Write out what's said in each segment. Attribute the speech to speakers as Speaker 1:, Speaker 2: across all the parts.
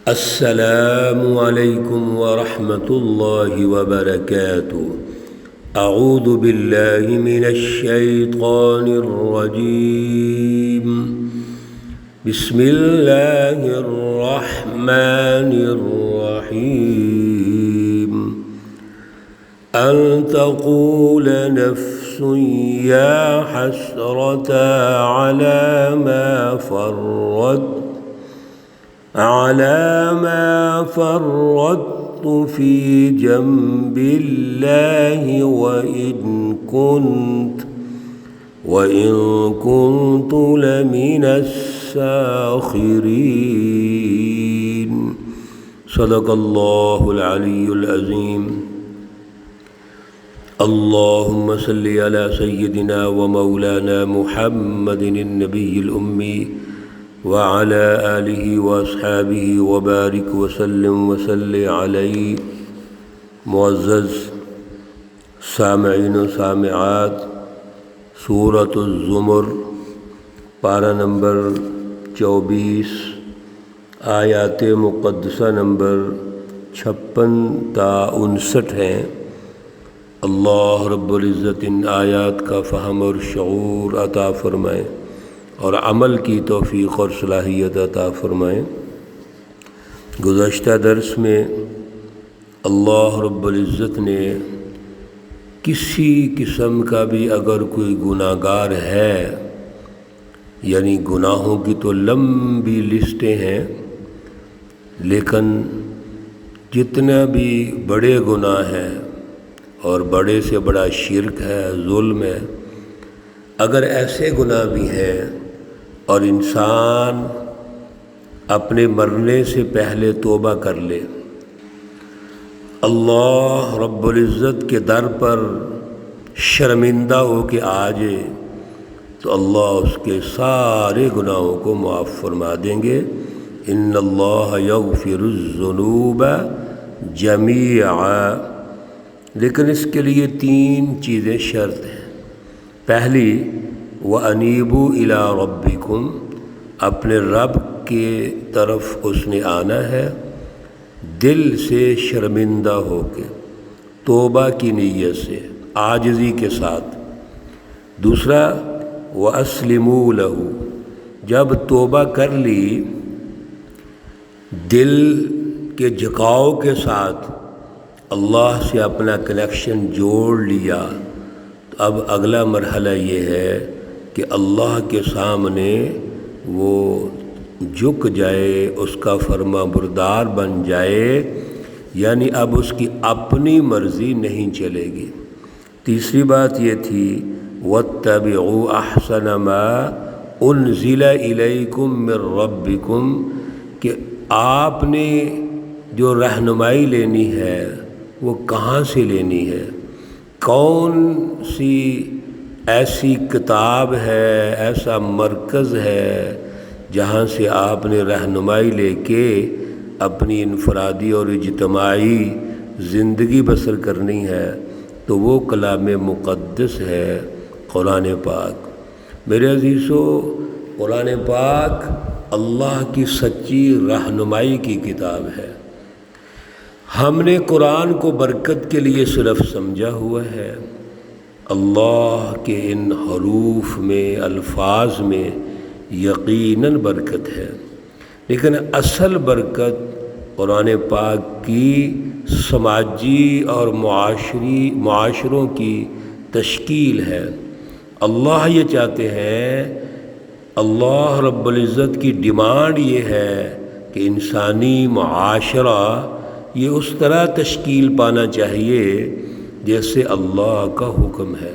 Speaker 1: السلام علیکم ورحمۃ اللہ وبرکاتہ۔ اعوذ باللہ من الشیطان الرجیم، بسم اللہ الرحمن الرحیم۔ ان تقول نفس یا حسرة على ما فرطت في جنب الله وإن كنت لمن الساخرين۔ صدق الله العلي العظيم۔ اللهم صل على سيدنا ومولانا محمد النبي الأمي وعلى آلہ واصحابہ وبارک وسلم وصلی علیہ۔ معزز سامعین و سامعات، سورۃ الزمر پارہ نمبر 24، آیات مقدسہ نمبر 56 تا 59 ہیں۔ اللہ رب العزت ان آیات کا فہم اور شعور عطا فرمائے اور عمل کی توفیق اور صلاحیت عطا فرمائیں۔ گزشتہ درس میں اللہ رب العزت نے کسی قسم کا بھی اگر کوئی گناہ گار ہے، یعنی گناہوں کی تو لمبی لسٹیں ہیں، لیکن جتنا بھی بڑے گناہ ہیں اور بڑے سے بڑا شرک ہے، ظلم ہے، اگر ایسے گناہ بھی ہیں اور انسان اپنے مرنے سے پہلے توبہ کر لے، اللہ رب العزت کے در پر شرمندہ ہو کے آ جائے تو اللہ اس کے سارے گناہوں کو معاف فرما دیں گے۔ ان اللہ یغفر الذنوب جمیعا، لیکن اس کے لیے 3 چیزیں شرط ہیں۔ پہلی، وَأَنِيبُوا إِلَىٰ رَبِّكُمْ، اپنے رب کے طرف اس نے آنا ہے دل سے شرمندہ ہو کے، توبہ کی نیت سے، عاجزی کے ساتھ۔ دوسرا، وَأَسْلِمُوا لَهُ، جب توبہ کر لی، دل کے جھکاؤ کے ساتھ اللہ سے اپنا کنیکشن جوڑ لیا، تو اب اگلا مرحلہ یہ ہے کہ اللہ کے سامنے وہ جھک جائے، اس کا فرما بردار بن جائے، یعنی اب اس کی اپنی مرضی نہیں چلے گی۔ تیسری بات یہ تھی، وَاتَّبِعُوا أَحْسَنَ مَا أُنزِلَ إِلَيْكُم مِّن رَّبِّكُمْ، کہ آپ نے جو رہنمائی لینی ہے وہ کہاں سے لینی ہے، کون سی ایسی کتاب ہے، ایسا مرکز ہے جہاں سے آپ نے رہنمائی لے کے اپنی انفرادی اور اجتماعی زندگی بسر کرنی ہے، تو وہ کلام مقدس ہے قرآن پاک۔ میرے عزیزو، قرآن پاک اللہ کی سچی رہنمائی کی کتاب ہے۔ ہم نے قرآن کو برکت کے لیے صرف سمجھا ہوا ہے۔ اللہ کے ان حروف میں، الفاظ میں یقیناً برکت ہے، لیکن اصل برکت قرآن پاک کی سماجی اور معاشروں کی تشکیل ہے۔ اللہ یہ چاہتے ہیں، اللہ رب العزت کی ڈیمانڈ یہ ہے کہ انسانی معاشرہ یہ اس طرح تشکیل پانا چاہیے جیسے اللہ کا حکم ہے،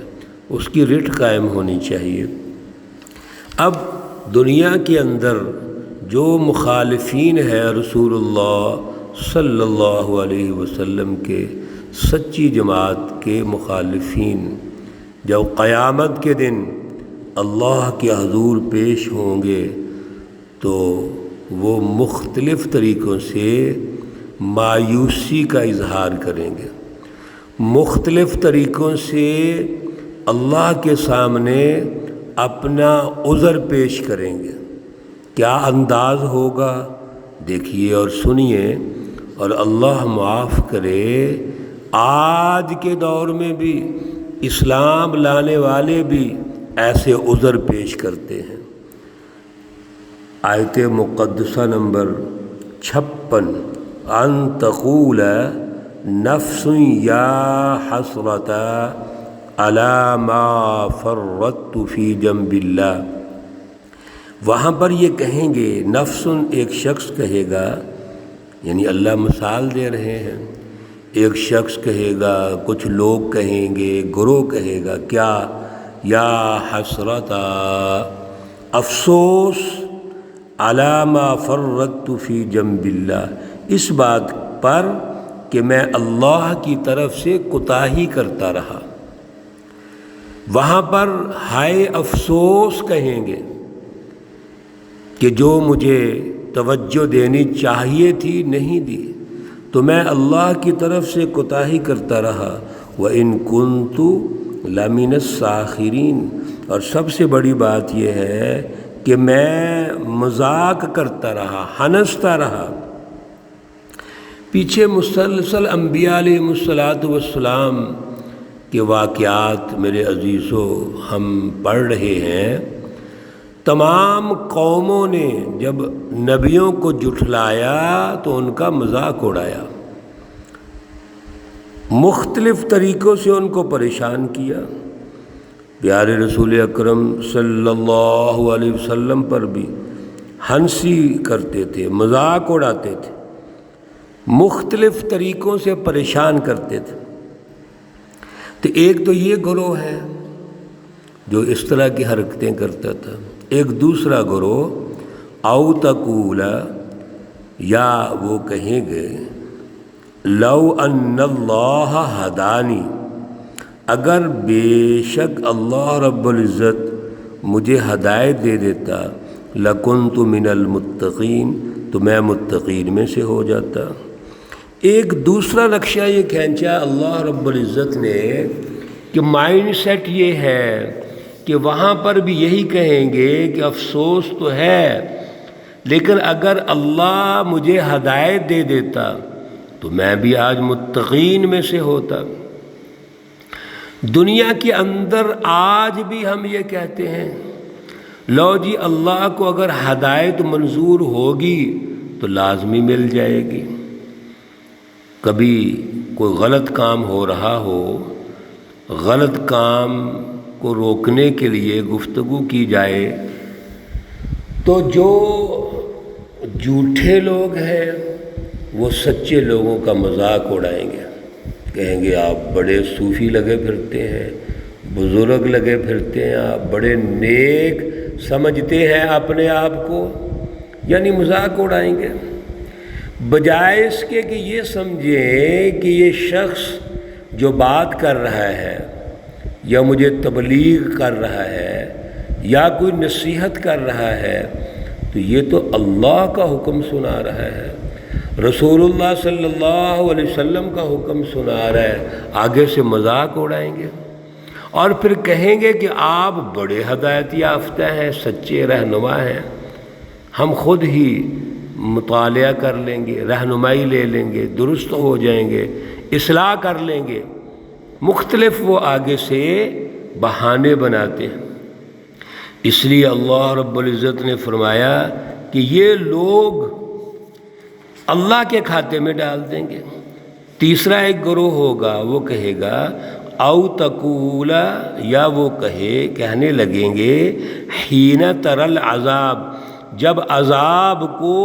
Speaker 1: اس کی رٹ قائم ہونی چاہیے۔ اب دنیا کے اندر جو مخالفین ہیں رسول اللہ صلی اللہ علیہ وسلم کے، سچی جماعت کے مخالفین، جب قیامت کے دن اللہ کے حضور پیش ہوں گے تو وہ مختلف طریقوں سے مایوسی کا اظہار کریں گے، مختلف طریقوں سے اللہ کے سامنے اپنا عذر پیش کریں گے۔ کیا انداز ہوگا دیکھیے اور سنیے، اور اللہ معاف کرے آج کے دور میں بھی اسلام لانے والے بھی ایسے عذر پیش کرتے ہیں۔ آیت مقدسہ نمبر 56، ان تقول نفس یا حسرۃ علی ما فرطت فی جنب اللہ، وہاں پر یہ کہیں گے، نفس ایک شخص کہے گا، یعنی اللہ مثال دے رہے ہیں، ایک شخص کہے گا، کچھ لوگ کہیں گے، گروہ کہے گا، کیا؟ یا حسرت، افسوس، علی ما فرطت فی جنب اللہ، اس بات پر کہ میں اللہ کی طرف سے کوتاہی کرتا رہا۔ وہاں پر ہائے افسوس کہیں گے کہ جو مجھے توجہ دینی چاہیے تھی نہیں دی، تو میں اللہ کی طرف سے کوتاہی کرتا رہا۔ وَإِن كُنتُ لَمِنَ السَّاخِرِينَ، اور سب سے بڑی بات یہ ہے کہ میں مذاق کرتا رہا، ہنستا رہا۔ پیچھے مسلسل انبیاء علیہ السلام کے واقعات میرے عزیزو ہم پڑھ رہے ہیں۔ تمام قوموں نے جب نبیوں کو جھٹلایا تو ان کا مذاق اڑایا، مختلف طریقوں سے ان کو پریشان کیا۔ پیارے رسول اکرم صلی اللہ علیہ وسلم پر بھی ہنسی کرتے تھے، مذاق اڑاتے تھے، مختلف طریقوں سے پریشان کرتے تھے۔ تو ایک تو یہ گروہ ہے جو اس طرح کی حرکتیں کرتا تھا، ایک دوسرا گروہ او تقول، یا وہ کہیں گے لو ان اللہ ہدانی، اگر بے شک اللہ رب العزت مجھے ہدایت دے دیتا، لکنت من المتقین، تو میں متقین میں سے ہو جاتا۔ ایک دوسرا نقشہ یہ کھینچا اللہ رب العزت نے کہ مائنڈ سیٹ یہ ہے کہ وہاں پر بھی یہی کہیں گے کہ افسوس تو ہے، لیکن اگر اللہ مجھے ہدایت دے دیتا تو میں بھی آج متقین میں سے ہوتا۔ دنیا کے اندر آج بھی ہم یہ کہتے ہیں، لو جی اللہ کو اگر ہدایت منظور ہوگی تو لازمی مل جائے گی۔ کبھی کوئی غلط کام ہو رہا ہو، غلط کام کو روکنے کے لیے گفتگو کی جائے تو جو جھوٹے لوگ ہیں وہ سچے لوگوں کا مذاق اڑائیں گے، کہیں گے آپ بڑے صوفی لگے پھرتے ہیں، بزرگ لگے پھرتے ہیں، آپ بڑے نیک سمجھتے ہیں اپنے آپ کو، یعنی مذاق اڑائیں گے، بجائے اس کے کہ یہ سمجھیں کہ یہ شخص جو بات کر رہا ہے یا مجھے تبلیغ کر رہا ہے یا کوئی نصیحت کر رہا ہے تو یہ تو اللہ کا حکم سنا رہا ہے، رسول اللہ صلی اللہ علیہ وسلم کا حکم سنا رہا ہے۔ آگے سے مذاق اڑائیں گے اور پھر کہیں گے کہ آپ بڑے ہدایت یافتہ ہیں، سچے رہنما ہیں، ہم خود ہی مطالعہ کر لیں گے، رہنمائی لے لیں گے، درست ہو جائیں گے، اصلاح کر لیں گے۔ مختلف وہ آگے سے بہانے بناتے ہیں۔ اس لیے اللہ رب العزت نے فرمایا کہ یہ لوگ اللہ کے کھاتے میں ڈال دیں گے۔ تیسرا ایک گروہ ہوگا، وہ کہے گا او تقول، یا وہ کہنے لگیں گے حین تر العذاب، جب عذاب کو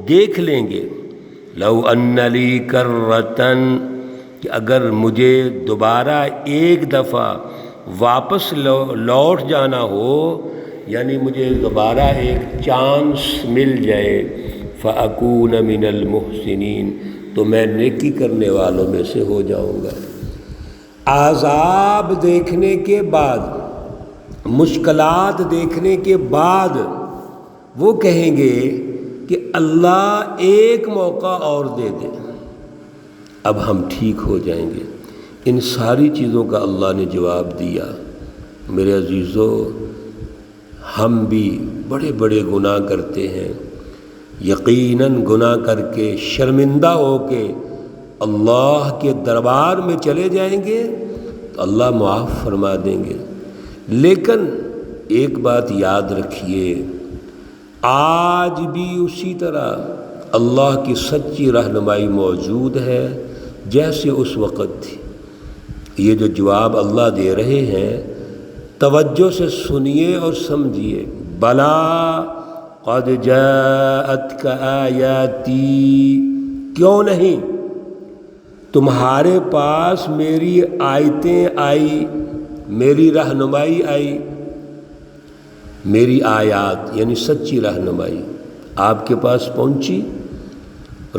Speaker 1: دیکھ لیں گے، لو ان لی کرۃ، کہ اگر مجھے دوبارہ ایک دفعہ واپس لوٹ جانا ہو، یعنی مجھے دوبارہ ایک چانس مل جائے، فَأَكُونَ مِنَ الْمُحْسِنِينَ، تو میں نیکی کرنے والوں میں سے ہو جاؤں گا۔ عذاب دیکھنے کے بعد، مشکلات دیکھنے کے بعد وہ کہیں گے کہ اللہ ایک موقع اور دے دے، اب ہم ٹھیک ہو جائیں گے۔ ان ساری چیزوں کا اللہ نے جواب دیا۔ میرے عزیزو، ہم بھی بڑے بڑے گناہ کرتے ہیں، یقیناً گناہ کر کے شرمندہ ہو کے اللہ کے دربار میں چلے جائیں گے تو اللہ معاف فرما دیں گے۔ لیکن ایک بات یاد رکھیے، آج بھی اسی طرح اللہ کی سچی رہنمائی موجود ہے جیسے اس وقت تھی۔ یہ جو جواب اللہ دے رہے ہیں توجہ سے سنیے اور سمجھیے۔ بلا قد جاءتک آیاتی، کیوں نہیں، تمہارے پاس میری آیتیں آئی، میری رہنمائی آئی، میری آیات یعنی سچی رہنمائی آپ کے پاس پہنچی،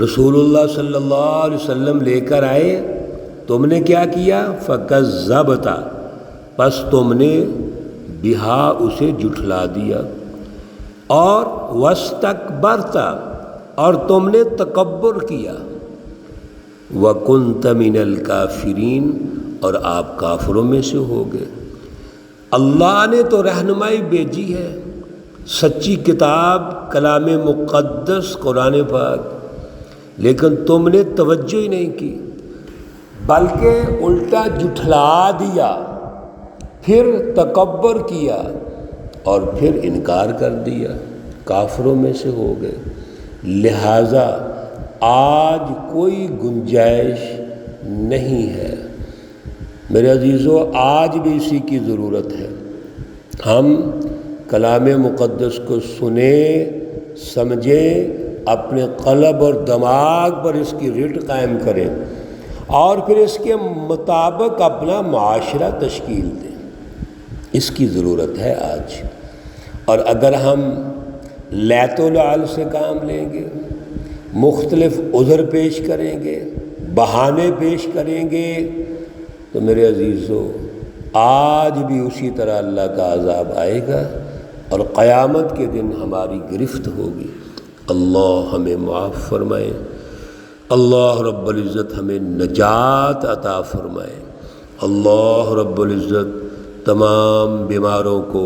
Speaker 1: رسول اللہ صلی اللہ علیہ وسلم لے کر آئے، تم نے کیا کیا؟ فَكَذَّبْتَ، پس تم نے بہا اسے جھٹلا دیا، اور وَاسْتَكْبَرْتَ، اور تم نے تکبر کیا، وَكُنْتَ مِنَ الْكَافِرِينَ، اور آپ کافروں میں سے ہو گئے۔ اللہ نے تو رہنمائی بھیجی ہے، سچی کتاب کلام مقدس قرآن پاک، لیکن تم نے توجہ ہی نہیں کی، بلکہ الٹا جھٹلا دیا، پھر تکبر کیا اور پھر انکار کر دیا، کافروں میں سے ہو گئے۔ لہٰذا آج کوئی گنجائش نہیں ہے میرے عزیزو، آج بھی اسی کی ضرورت ہے۔ ہم کلام مقدس کو سنیں، سمجھیں، اپنے قلب اور دماغ پر اس کی رٹ قائم کریں اور پھر اس کے مطابق اپنا معاشرہ تشکیل دیں، اس کی ضرورت ہے آج۔ اور اگر ہم لیت و لعل سے کام لیں گے، مختلف عذر پیش کریں گے، بہانے پیش کریں گے، تو میرے عزیزو آج بھی اسی طرح اللہ کا عذاب آئے گا اور قیامت کے دن ہماری گرفت ہوگی۔ اللہ ہمیں معاف فرمائے، اللہ رب العزت ہمیں نجات عطا فرمائے، اللہ رب العزت تمام بیماروں کو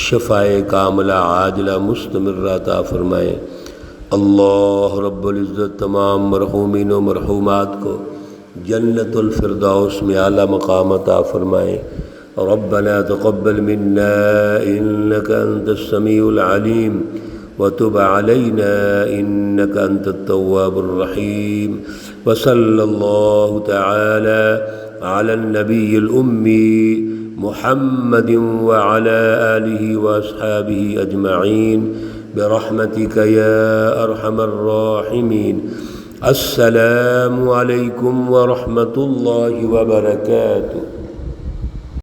Speaker 1: شفائے کاملہ عاجلہ مستمرہ عطا فرمائے، اللہ رب العزت تمام مرحومین و مرحومات کو جنت الفردوس میں اعلیٰ مقام عطا فرمائے۔ ربنا تقبل منا انك انت السميع العليم وتب علينا انك انت التواب الرحيم، وصلى الله تعالى على النبي الأمي محمد وعلى آله وأصحابه أجمعين برحمتك يا أرحم الراحمين۔ السلام علیکم ورحمۃ اللہ وبرکاتہ۔